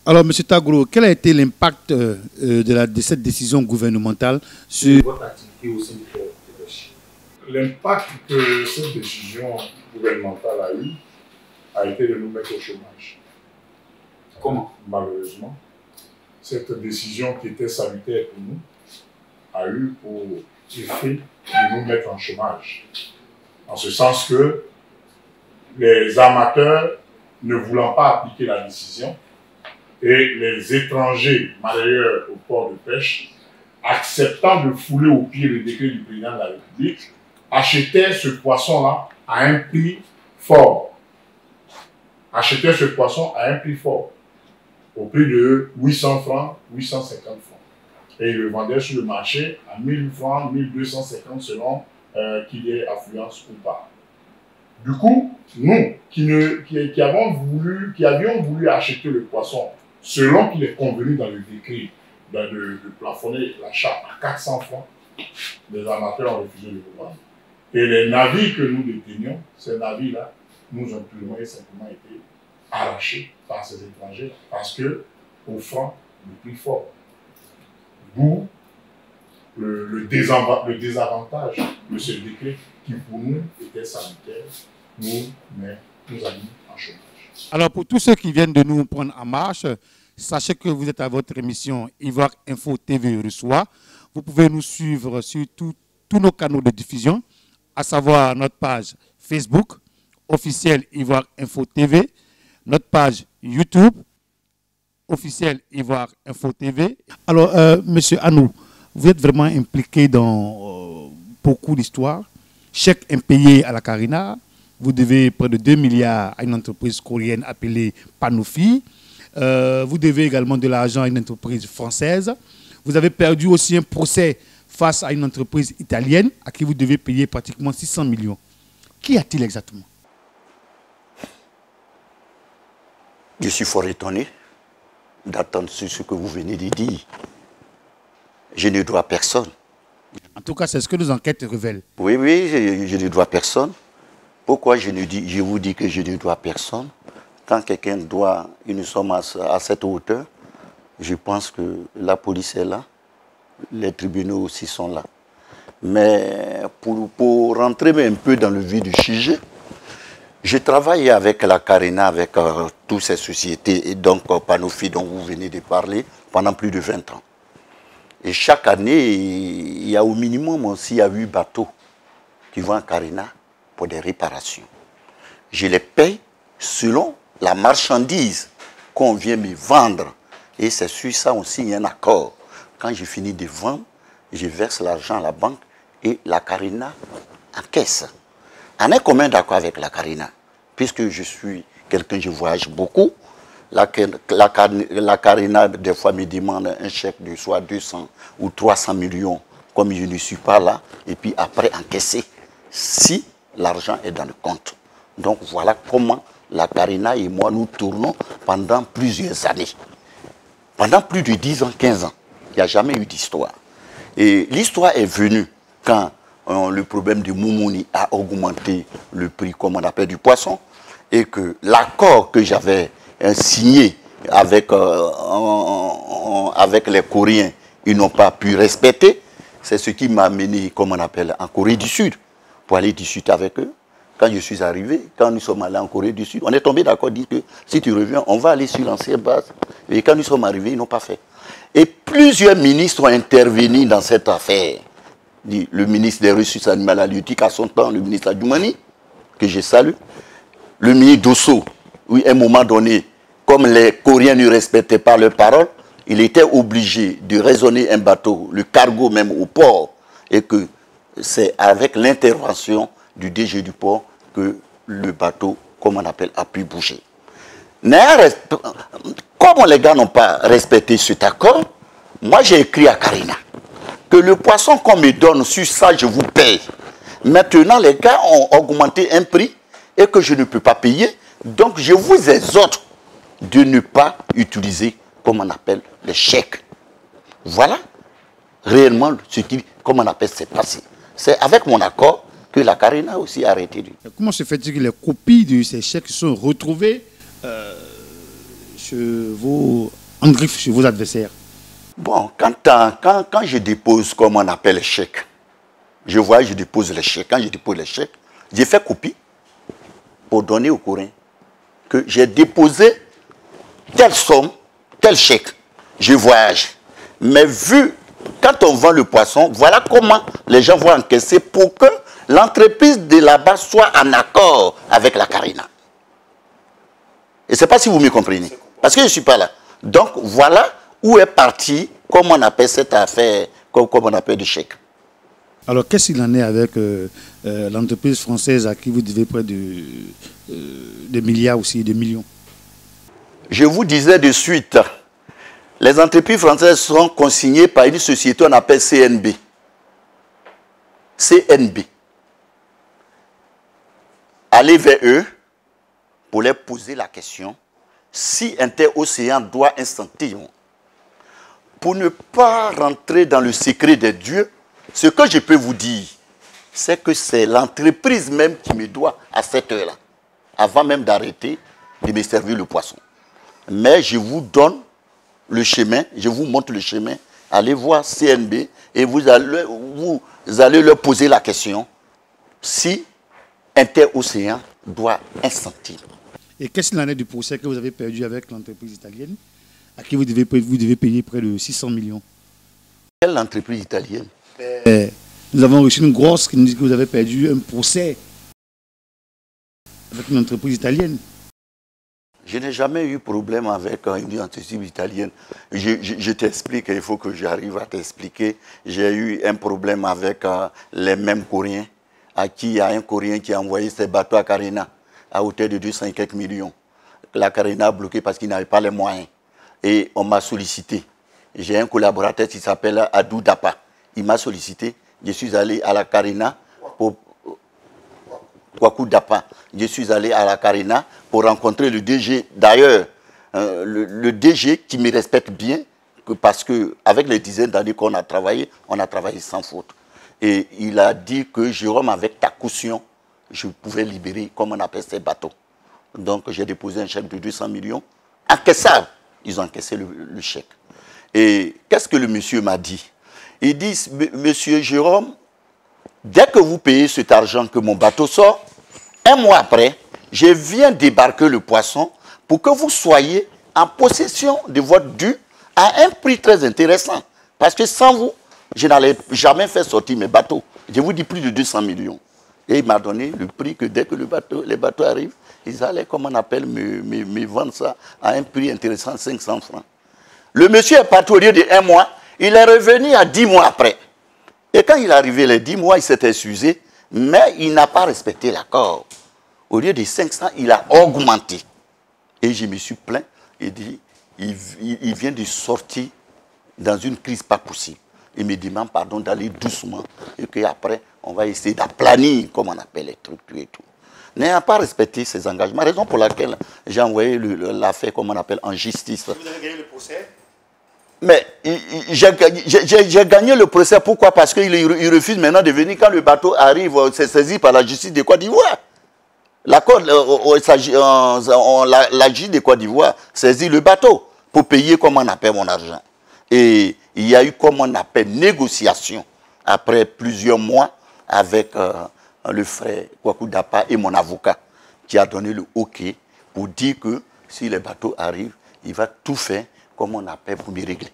Alors, M. Tagro, quel a été l'impact de cette décision gouvernementale sur votre activité au sein du club de pêche? L'impact que cette décision gouvernementale a eu a été de nous mettre au chômage. Comment? Malheureusement, cette décision qui était salutaire pour nous a eu pour effet de nous mettre en chômage. En ce sens que les amateurs ne voulant pas appliquer la décision et les étrangers malheureux au port de pêche acceptant de fouler au pied le décret du président de la République achetaient ce poisson-là à un prix fort. Achetaient ce poisson à un prix fort, au prix de 800 francs, 850 francs. Et ils le vendaient sur le marché à 1000 francs, 1250 selon qu'il y ait affluence ou pas. Du coup, nous qui avions voulu acheter le poisson selon qu'il est convenu dans le décret de plafonner l'achat à 400 francs, les amateurs ont refusé de le vendre. Et les navires que nous détenions, ces navires-là, nous ont purement et simplement été arrachés par ces étrangers parce que offrant le prix fort. D'où le désavantage de ce décret qui pour nous était sanitaire, nous a mis en chômage. Alors, pour tous ceux qui viennent de nous prendre en marche, sachez que vous êtes à votre émission Ivoire Info TV Reçoit. Vous pouvez nous suivre sur tous nos canaux de diffusion, à savoir notre page Facebook, officielle Ivoire Info TV, notre page YouTube, officielle Ivoire Info TV. Alors, monsieur Anou, vous êtes vraiment impliqué dans beaucoup d'histoires. Chèque impayé à la Carina. Vous devez près de 2 milliards à une entreprise coréenne appelée Panofi. Vous devez également de l'argent à une entreprise française. Vous avez perdu aussi un procès face à une entreprise italienne à qui vous devez payer pratiquement 600 millions. Qu'y a-t-il exactement? Je suis fort étonné d'attendre ce que vous venez de dire. Je ne dois à personne. En tout cas, c'est ce que nos enquêtes révèlent. Oui, je ne dois à personne. Pourquoi je vous dis que je ne dois à personne? Quand quelqu'un doit une somme à cette hauteur, je pense que la police est là, les tribunaux aussi sont là. Mais pour rentrer un peu dans le vif du sujet, je travaille avec la Carina, avec toutes ces sociétés, et donc Panofi dont vous venez de parler, pendant plus de 20 ans. Et chaque année, il y a au minimum aussi 8 bateaux qui vont à Carina pour des réparations. Je les paye selon la marchandise qu'on vient me vendre. Et c'est sur ça aussi, il y a un accord. Quand j'ai fini de vendre, je verse l'argent à la banque et la Carina encaisse. On est commun d'accord avec la Carina, puisque je suis quelqu'un, je voyage beaucoup. La Carina, des fois, me demande un chèque de soit 200 ou 300 millions, comme je ne suis pas là, et puis après encaisser, si l'argent est dans le compte. Donc voilà comment la Carina et moi, nous tournons pendant plusieurs années. Pendant plus de 10 ans, 15 ans, il n'y a jamais eu d'histoire. Et l'histoire est venue quand le problème de Moumouni a augmenté le prix, comme on appelle, du poisson, et que l'accord que j'avais signé avec les Coréens, ils n'ont pas pu respecter. C'est ce qui m'a amené, comme on appelle, en Corée du Sud, pour aller discuter avec eux. Quand je suis arrivé, quand nous sommes allés en Corée du Sud, on est tombé d'accord, dit que si tu reviens, on va aller sur l'ancienne base. Et quand nous sommes arrivés, ils n'ont pas fait. Et plusieurs ministres ont intervenu dans cette affaire. Le ministre des Ressources animales halieutiques à son temps, le ministre Adjoumani, que je salue. Le ministre Dosso, oui, à un moment donné, comme les Coréens ne respectaient pas leurs paroles, il était obligé de raisonner un bateau, le cargo même au port, et que c'est avec l'intervention du DG du port que le bateau, comme on appelle, a pu bouger. Comme les gars n'ont pas respecté cet accord, moi j'ai écrit à Karina que le poisson qu'on me donne, sur ça je vous paye. Maintenant les gars ont augmenté un prix et que je ne peux pas payer, donc je vous exhorte de ne pas utiliser, comme on appelle, les chèques. Voilà réellement ce qui, comme on appelle, s'est passé. C'est avec mon accord que la Karina a aussi arrêté. Comment se fait-il que les copies de ces chèques sont retrouvées en griffe chez vos adversaires? Bon, quand je dépose, comme on appelle, les chèques, je vois, je dépose les chèques. Quand je dépose les chèques, j'ai fait copie pour donner aux Coréens que j'ai déposé telle somme, tel chèque. Je voyage. Mais vu, quand on vend le poisson, voilà comment les gens vont encaisser pour que l'entreprise de là-bas soit en accord avec la Karina. Et je ne sais pas si vous me comprenez. Parce que je ne suis pas là. Donc voilà où est parti, comme on appelle cette affaire, comme on appelle du chèque. Alors qu'est-ce qu'il en est avec l'entreprise française à qui vous devez près de milliards aussi, de millions? Je vous disais de suite, les entreprises françaises sont consignées par une société qu'on appelle CNB. CNB. Allez vers eux pour leur poser la question si Interocéan doit instantanément. Pour ne pas rentrer dans le secret des dieux, ce que je peux vous dire, c'est que c'est l'entreprise même qui me doit à cette heure-là, avant même d'arrêter de me servir le poisson. Mais je vous donne le chemin, je vous montre le chemin. Allez voir CNB et vous allez leur poser la question si Interocéan doit instantanément. Et qu'est-ce qu'il en est du procès que vous avez perdu avec l'entreprise italienne, à qui vous devez payer près de 600 millions? Quelle entreprise italienne? Nous avons reçu une grosse qui nous dit que vous avez perdu un procès avec une entreprise italienne. Je n'ai jamais eu problème avec une entreprise italienne. Je t'explique, il faut que j'arrive à t'expliquer. J'ai eu un problème avec les mêmes Coréens, à qui il y a un Coréen qui a envoyé ses bateaux à Karina, à hauteur de 200 et quelques millions. La Karina a bloqué parce qu'il n'avait pas les moyens. Et on m'a sollicité. J'ai un collaborateur qui s'appelle Adou Dapa. Il m'a sollicité. Je suis allé à la Karina pour... Kwaku Dapa. Je suis allé à la Karina pour rencontrer le DG. D'ailleurs, le DG qui me respecte bien, parce qu'avec les dizaines d'années qu'on a travaillé, on a travaillé sans faute. Et il a dit que Jérôme, avec ta caution, je pouvais libérer, comme on appelle ces bateaux. Donc j'ai déposé un chèque de 200 millions. Encaissable. Ils ont encaissé le chèque. Et qu'est-ce que le monsieur m'a dit? Il dit, monsieur Jérôme, dès que vous payez cet argent que mon bateau sort, un mois après, je viens débarquer le poisson pour que vous soyez en possession de votre dû à un prix très intéressant. Parce que sans vous, je n'allais jamais faire sortir mes bateaux. Je vous dis plus de 200 millions. Et il m'a donné le prix que dès que les bateaux arrivent, ils allaient, comme on appelle, me vendre ça à un prix intéressant, 500 francs. Le monsieur est parti au lieu de 1 mois, il est revenu à 10 mois après. Et quand il est arrivé les 10 mois, il s'est excusé, mais il n'a pas respecté l'accord. Au lieu de 500, il a augmenté. Et je me suis plaint et dit, il vient de sortir dans une crise pas possible. Il me demande pardon d'aller doucement et qu'après, on va essayer d'aplanir, comme on appelle les trucs et tout. N'a pas respecté ses engagements, raison pour laquelle j'ai envoyé l'affaire, comme on appelle, en justice. Vous avez gagné le procès? Mais j'ai gagné le procès. Pourquoi? Parce qu'il refuse maintenant de venir quand le bateau arrive, c'est saisi par la justice de Côte d'Ivoire. La justice de Côte d'Ivoire saisit le bateau pour payer comme on appelle mon argent. Et il y a eu comme on appelle négociation après plusieurs mois avec le frère Kwaku Dapa et mon avocat qui a donné le OK pour dire que si le bateau arrive, il va tout faire comme on appelle pour me régler.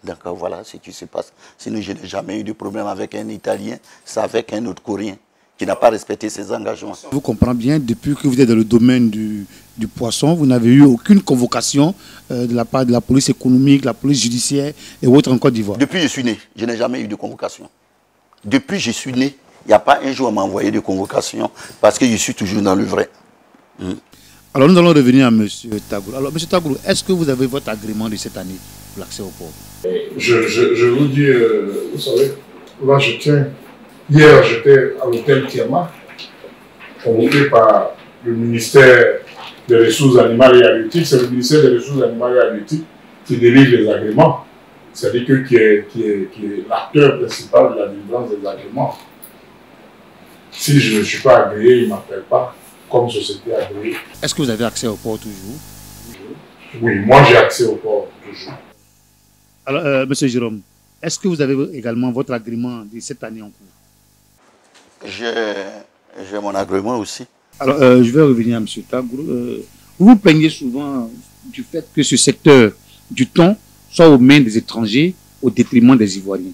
Donc voilà ce qui se passe. Sinon, je n'ai jamais eu de problème avec un Italien, c'est avec un autre Coréen qui n'a pas respecté ses engagements. Vous comprenez bien, depuis que vous êtes dans le domaine du poisson, vous n'avez eu aucune convocation de la part de la police économique, la police judiciaire et autres en Côte d'Ivoire. Depuis que je suis né, je n'ai jamais eu de convocation. Depuis que je suis né, il n'y a pas un jour à m'envoyer de convocation parce que je suis toujours dans le vrai. Alors nous allons revenir à M. Tagoulou. Alors M. Tagoulou, est-ce que vous avez votre agrément de cette année pour l'accès au port? Je vous dis, vous savez, là je tiens, hier j'étais à l'hôtel Tiama, convoqué par le ministère des Ressources animales et halieutiques. C'est le ministère des Ressources animales et halieutiques qui délivre les agréments. C'est-à-dire qui est l'acteur principal de la délivrance des agréments. Si je ne suis pas agréé, il ne m'appelle pas comme société agréée. Est-ce que vous avez accès au port toujours? Oui, moi j'ai accès au port toujours. Alors, M. Jérôme, est-ce que vous avez également votre agrément de cette année en cours? J'ai mon agrément aussi. Alors, je vais revenir à M. Tagoulou. Vous vous plaignez souvent du fait que ce secteur du thon soit aux mains des étrangers au détriment des Ivoiriens.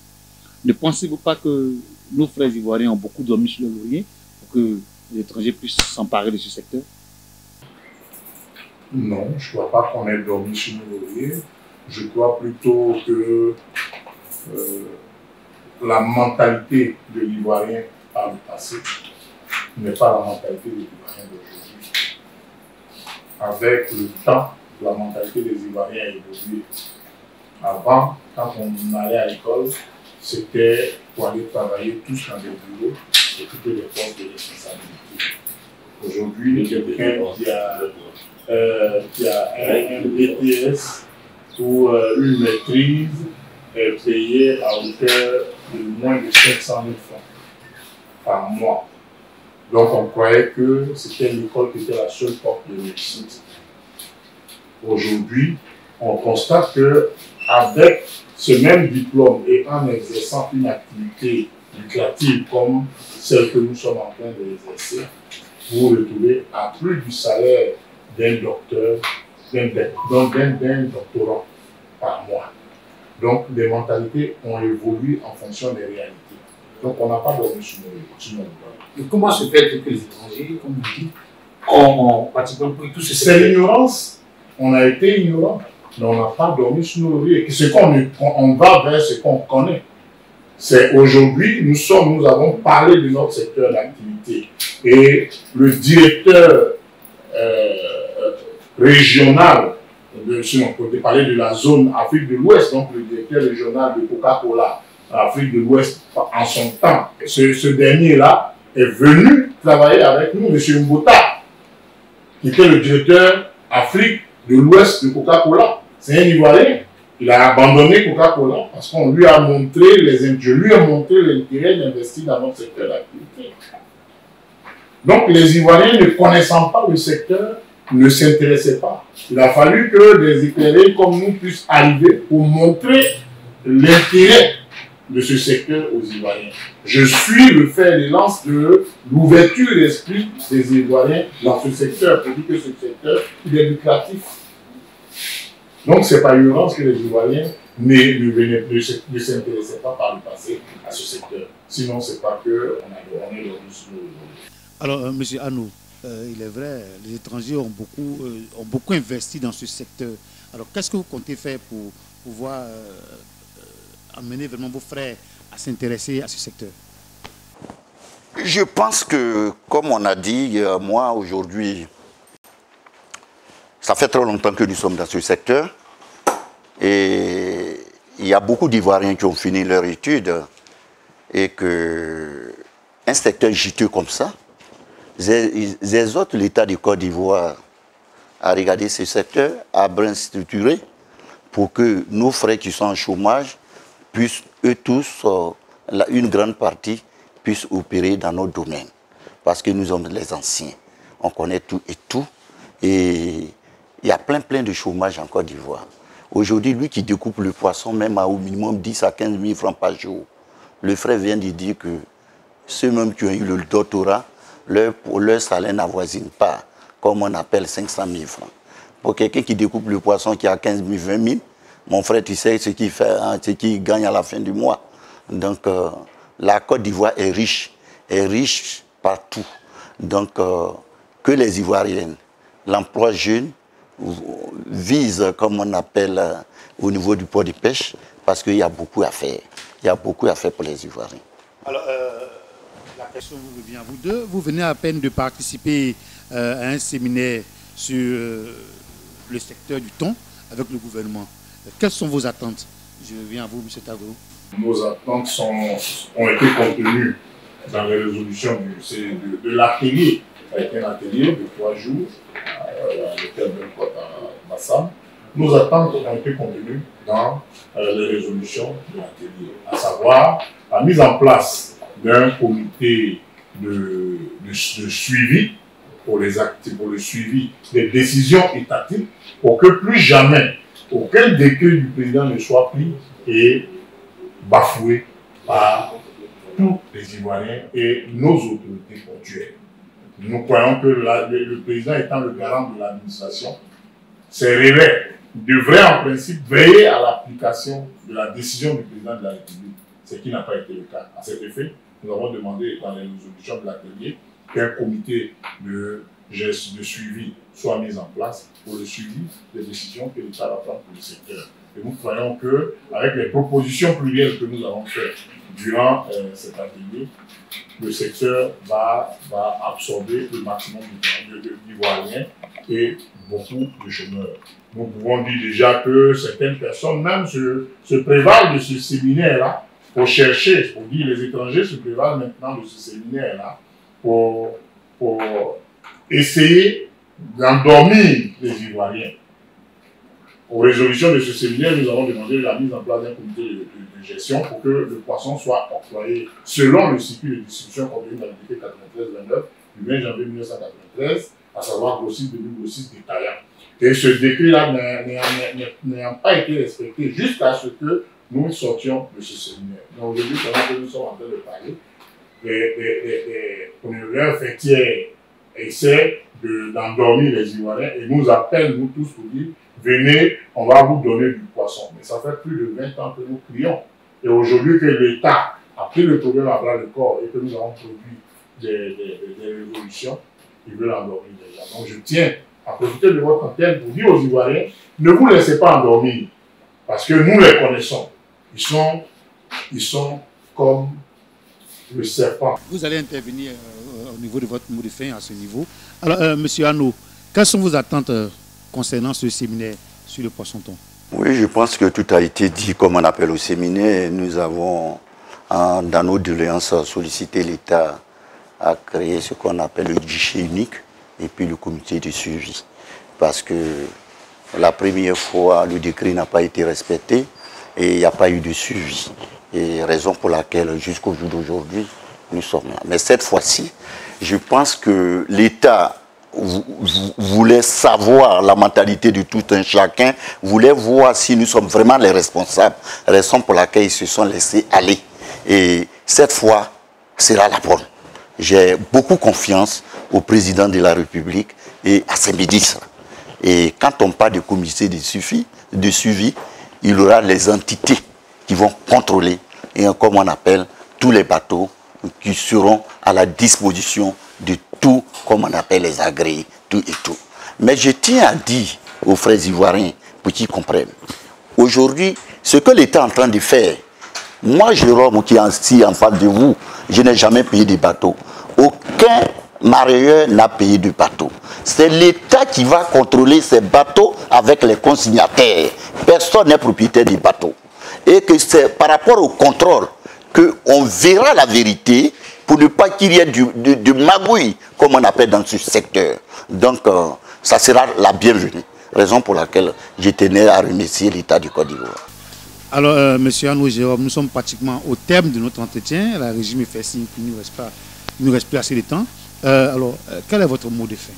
Ne pensez-vous pas que nos frères Ivoiriens ont beaucoup dormi sur le laurier pour que les étrangers puissent s'emparer de ce secteur? Non, je ne crois pas qu'on ait dormi sur le laurier. Je crois plutôt que la mentalité de l'Ivoirien par le passé n'est pas la mentalité des Ivoiriens d'aujourd'hui. Avec le temps, la mentalité des Ivoiriens a évolué. Avant, quand on allait à l'école, c'était pour aller travailler tous dans des bureaux, occuper des postes de responsabilité. Aujourd'hui, quelqu'un qui a un BTS ou une maîtrise est payé à hauteur de moins de 500 000 francs par mois. Donc on croyait que c'était l'école qui était la seule porte de réussite. Aujourd'hui, on constate qu'avec ce même diplôme et en exerçant une activité lucrative comme celle que nous sommes en train d'exercer, vous vous retrouvez à plus du salaire d'un docteur, d'un doctorant par mois. Donc les mentalités ont évolué en fonction des réalités. Donc on n'a pas dormi sur nos bras. Et comment se fait que les étrangers, comme vous dites, ont pratiquement pris tout ce secteur? C'est l'ignorance. On a été ignorant, mais on n'a pas dormi sur nos lauriers. On va vers ce qu'on connaît. C'est aujourd'hui, nous avons parlé de notre secteur d'activité. Et le directeur régional, si on peut parler de la zone Afrique de l'Ouest, donc le directeur régional de Coca-Cola, Afrique de l'Ouest, en son temps, ce dernier-là est venu travailler avec nous, M. Mbota, qui était le directeur Afrique de l'Ouest de Coca-Cola. C'est un Ivoirien. Il a abandonné Coca-Cola parce qu'on lui a montré je lui ai montré l'intérêt d'investir dans notre secteur d'activité. Donc les Ivoiriens, ne connaissant pas le secteur, ne s'intéressaient pas. Il a fallu que des éclairés comme nous puissent arriver pour montrer l'intérêt de ce secteur aux Ivoiriens. Je suis le fer de lance de l'ouverture d'esprit des Ivoiriens dans ce secteur, pour dire que ce secteur, il est lucratif. Donc, ce n'est pas ignorance que les Ivoiriens ne s'intéressaient pas par le passé à ce secteur. Sinon, ce n'est pas qu'on est dans le. Alors, M. Anou, il est vrai, les étrangers ont beaucoup investi dans ce secteur. Alors, qu'est-ce que vous comptez faire pour pouvoir amener vraiment vos frères à s'intéresser à ce secteur? Je pense que, comme on a dit, moi, aujourd'hui, ça fait trop longtemps que nous sommes dans ce secteur et il y a beaucoup d'Ivoiriens qui ont fini leur étude et que un secteur juteux comme ça, les autres, l'État de Côte d'Ivoire a regardé ce secteur, a bien structuré pour que nos frères qui sont en chômage puissent, eux tous, une grande partie, puissent opérer dans nos domaines. Parce que nous sommes les anciens. On connaît tout et tout. Et il y a plein de chômage en Côte d'Ivoire. Aujourd'hui, lui qui découpe le poisson, même à au minimum 10 à 15 000 francs par jour, le frère vient de dire que ceux-mêmes qui ont eu le doctorat, leur salaire n'avoisine pas, comme on appelle 500 000 francs. Pour quelqu'un qui découpe le poisson qui a 15 000, 20 000, mon frère, tu sais ce qu'il fait, hein, ce qu'il gagne à la fin du mois. Donc, la Côte d'Ivoire est riche partout. Donc, que les Ivoiriens, l'emploi jeune, vise, comme on appelle, au niveau du port de pêche, parce qu'il y a beaucoup à faire. Il y a beaucoup à faire pour les Ivoiriens. Alors, la question vous revient à vous deux. Vous venez à peine de participer à un séminaire sur le secteur du thon avec le gouvernement. Quelles sont vos attentes? Je reviens à vous, M. Tagoro. Nos attentes ont été contenues dans les résolutions de l'atelier. Ça a été un atelier de 3 jours à l'hôtel Belcote à Massam. Nos attentes ont été contenues dans les résolutions de l'atelier, à savoir la mise en place d'un comité de suivi pour le suivi des décisions étatiques pour que plus jamais aucun décret du président ne soit pris et bafoué par tous les Ivoiriens et nos autorités portuaires. Nous croyons que le président étant le garant de l'administration, ses relais devraient en principe veiller à l'application de la décision du président de la République, ce qui n'a pas été le cas. À cet effet, nous avons demandé dans les résolutions de l'atelier qu'un comité de suivi soit mis en place pour le suivi des décisions que l'État va prendre pour le secteur. Et nous croyons qu'avec les propositions plurielles que nous avons faites durant cet atelier, le secteur va absorber le maximum d'Ivoiriens et beaucoup de chômeurs. Nous pouvons dire déjà que certaines personnes même se prévalent de ce séminaire-là pour chercher, pour dire les étrangers se prévalent maintenant de ce séminaire-là pour essayer d'endormir les Ivoiriens. Aux résolutions de ce séminaire, nous avons demandé la mise en place d'un comité de gestion pour que le poisson soit octroyé selon le circuit de distribution contenu dans le décret 93-29 du 20 janvier 1993, à savoir grossiste, demi-grossiste, détaillant. Et ce décret-là n'ayant pas été respecté jusqu'à ce que nous sortions de ce séminaire. Donc aujourd'hui, pendant que nous sommes en train de parler, les producteurs fêtières essaient d'endormir les Ivoiriens et nous appellent, nous tous, pour dire venez, on va vous donner du poisson. Mais ça fait plus de 20 ans que nous crions. Et aujourd'hui que l'État a pris le problème à bras le corps et que nous avons produit des résolutions, ils veulent endormir les gens. Donc je tiens à profiter de votre antenne pour dire aux Ivoiriens, ne vous laissez pas endormir. Parce que nous les connaissons. Ils sont comme le serpent. Vous allez intervenir au niveau de votre mot de fin à ce niveau. Alors, M. Ano, quelles sont vos attentes concernant ce séminaire sur le poisson-thon? Oui, je pense que tout a été dit comme on appelle au séminaire. Nous avons, dans nos doléances, sollicité l'État à créer ce qu'on appelle le guichet unique et puis le comité de suivi. Parce que la première fois, le décret n'a pas été respecté et il n'y a pas eu de suivi. Et raison pour laquelle, jusqu'au jour d'aujourd'hui, nous sommes là. Mais cette fois-ci, je pense que l'État voulait savoir la mentalité de tout un chacun, voulait voir si nous sommes vraiment les responsables, raison pour laquelle ils se sont laissés aller. Et cette fois, sera la bonne. J'ai beaucoup confiance au président de la République et à ses ministres. Et quand on parle de comité de suivi, il y aura les entités qui vont contrôler, et comme on appelle, tous les bateaux qui seront à la disposition de tout, comme on appelle les agréés, tout et tout. Mais je tiens à dire aux frères ivoiriens, pour qu'ils comprennent, aujourd'hui, ce que l'État est en train de faire, moi, Jérôme, qui est assis en face de vous, je n'ai jamais payé de bateau. Aucun mareyeur n'a payé de bateau. C'est l'État qui va contrôler ces bateaux avec les consignataires. Personne n'est propriétaire des bateaux. Et que c'est par rapport au contrôle qu'on verra la vérité pour ne pas qu'il y ait de magouille, comme on appelle dans ce secteur. Donc, ça sera la bienvenue. raison pour laquelle je tenais à remercier l'État du Côte d'Ivoire. Alors, Monsieur Arnaud Jérôme, nous sommes pratiquement au terme de notre entretien. La régie me fait signe qu'il ne nous reste plus assez de temps. Alors, quel est votre mot de fin?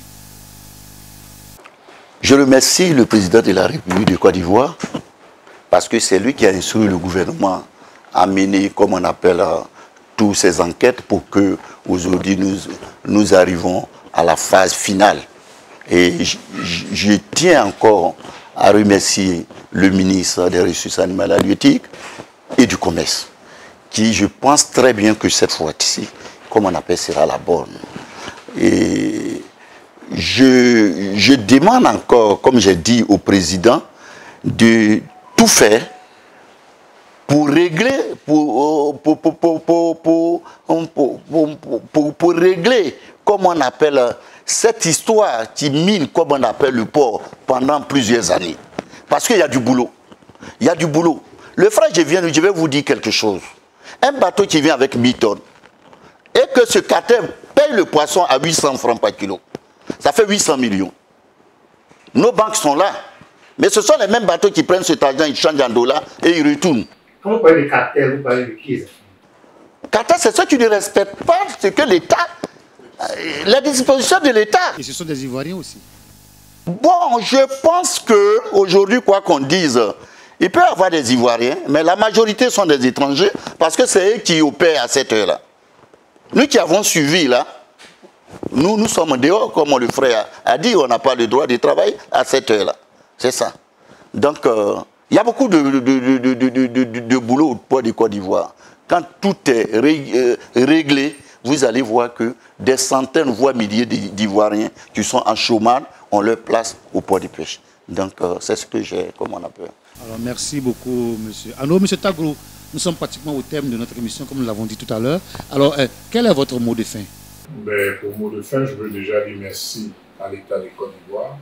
Je remercie le président de la République de Côte d'Ivoire parce que c'est lui qui a instruit le gouvernement à mener, comme on appelle, toutes ces enquêtes pour que aujourd'hui nous arrivons à la phase finale. Et je tiens encore à remercier le ministre des Ressources animales halieutiques et du Commerce, qui, je pense très bien que cette fois-ci, comme on appelle, sera la bonne. Et je demande encore, comme j'ai dit au président, de tout faire pour régler, pour régler, comme on appelle, cette histoire qui mine, comme on appelle, le port pendant plusieurs années. Parce qu'il y a du boulot. Il y a du boulot. Le frère, je vais vous dire quelque chose. Un bateau qui vient avec 1000 tonnes et que ce cartel paye le poisson à 800 francs par kilo. Ça fait 800 millions. Nos banques sont là. Mais ce sont les mêmes bateaux qui prennent cet argent, ils changent en dollars et ils retournent. Quand vous parlez de cartel, vous parlez de qui exactement? Cartel, c'est ceux qui ne respectent pas ce que l'État, la disposition de l'État. Et ce sont des Ivoiriens aussi. Bon, je pense qu'aujourd'hui, quoi qu'on dise, il peut y avoir des Ivoiriens, mais la majorité sont des étrangers parce que c'est eux qui opèrent à cette heure-là. Nous qui avons suivi là, nous sommes dehors, comme le frère a dit, on n'a pas le droit de travailler à cette heure-là. C'est ça. Donc, il y a beaucoup de boulot au port de Côte d'Ivoire. Quand tout est réglé, vous allez voir que des centaines, voire milliers d'Ivoiriens qui sont en chômage, on leur place au port de pêche. Donc, c'est ce que j'ai, comme on appelle. Alors, merci beaucoup, monsieur. Alors, monsieur Tagoulou, nous sommes pratiquement au terme de notre émission, comme nous l'avons dit tout à l'heure. Alors, quel est votre mot de fin? Ben, pour mot de fin, je veux déjà dire merci à l'État de Côte d'Ivoire.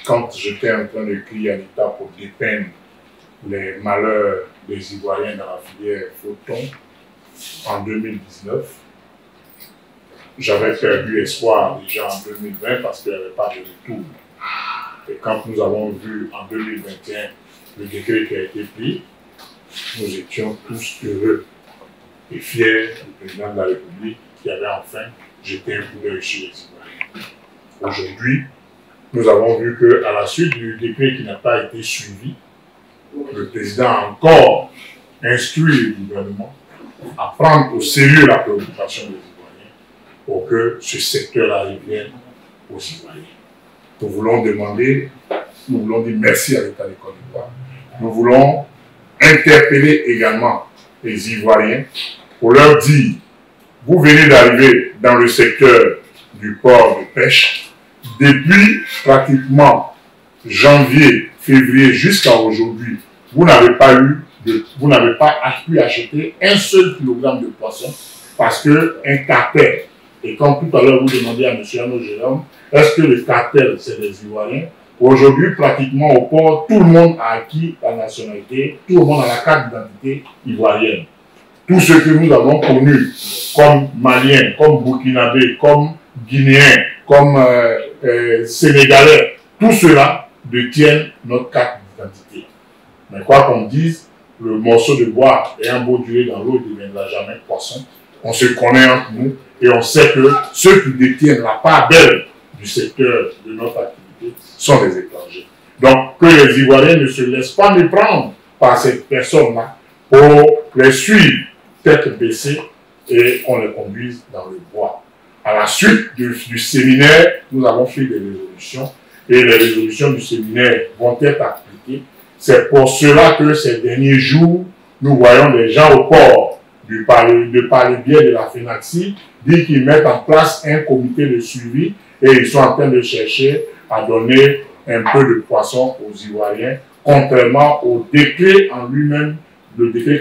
Quand j'étais en train de crier à l'État pour dépeindre les malheurs des Ivoiriens dans la filière photon en 2019, j'avais perdu espoir déjà en 2020 parce qu'il n'y avait pas de retour. Et quand nous avons vu en 2021 le décret qui a été pris, nous étions tous heureux et fiers du président de la République qui avait enfin jeté un coup d'œil chez les Ivoiriens. Aujourd'hui, nous avons vu qu'à la suite du décret qui n'a pas été suivi, le président a encore instruit le gouvernement à prendre au sérieux la préoccupation des Ivoiriens pour que ce secteur-là revienne aux Ivoiriens. Nous voulons demander, nous voulons dire merci à l'État de Côte d'Ivoire. Nous voulons interpeller également les Ivoiriens pour leur dire, vous venez d'arriver dans le secteur du port de pêche. Depuis pratiquement janvier, février jusqu'à aujourd'hui, vous n'avez pas pu acheter un seul kilogramme de poisson parce qu'un cartel, et comme tout à l'heure vous demandiez à M. Arnaud Jérôme, est-ce que le cartel c'est des Ivoiriens? Aujourd'hui, pratiquement au port, tout le monde a acquis la nationalité, tout le monde a la carte d'identité ivoirienne. Tous ceux que nous avons connus comme Maliens, comme Burkinabés, comme Guinéens, comme Sénégalais, tout cela détiennent notre carte d'identité. Mais quoi qu'on dise, le morceau de bois ayant beau durer dans l'eau ne deviendra jamais poisson. On se connaît entre nous et on sait que ceux qui détiennent la part belle du secteur de notre activité sont des étrangers. Donc, que les Ivoiriens ne se laissent pas méprendre par ces personnes-là pour les suivre tête baissée et qu'on les conduise dans le bois. À la suite du séminaire, nous avons fait des résolutions et les résolutions du séminaire vont être appliquées. C'est pour cela que ces derniers jours, nous voyons des gens au port par le biais de la FENACSI dire qu'ils mettent en place un comité de suivi et ils sont en train de chercher à donner un peu de poisson aux Ivoiriens, contrairement au décret en lui-même, le décret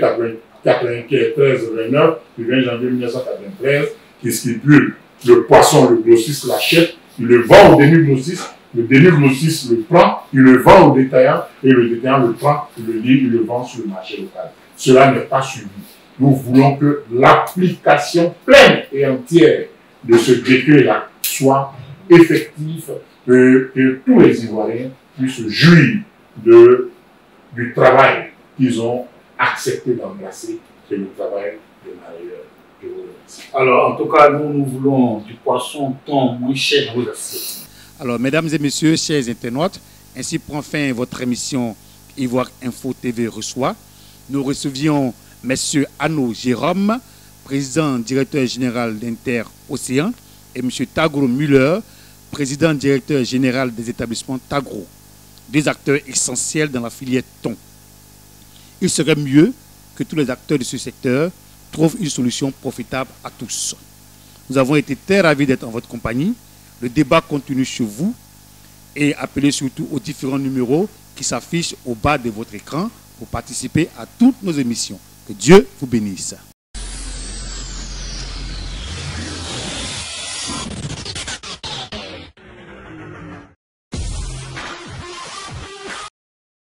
93-29 du 20 janvier 1993, qui stipule le poisson, le grossiste l'achète, il le vend au demi-grossiste, le demi-grossiste le prend, il le vend au détaillant, et le détaillant le prend, il le livre, il le vend sur le marché local. Cela n'est pas suivi. Nous voulons que l'application pleine et entière de ce décret-là soit effective que tous les Ivoiriens puissent jouir du travail qu'ils ont accepté d'embrasser, c'est le travail des mareyeurs. Je vous remercie. Alors, en tout cas, nous voulons du poisson thon moins cher dans vos assiettes. Alors, mesdames et messieurs, chers internautes, ainsi prend fin votre émission Ivoire Info TV reçoit. Nous recevions M. Anno Jérôme, président directeur général d'Inter-Océan, et M. Tagro Müller, président directeur général des établissements Tagro, des acteurs essentiels dans la filière thon. Il serait mieux que tous les acteurs de ce secteur trouvent une solution profitable à tous. Nous avons été très ravis d'être en votre compagnie. Le débat continue chez vous et appelez surtout aux différents numéros qui s'affichent au bas de votre écran pour participer à toutes nos émissions. Que Dieu vous bénisse.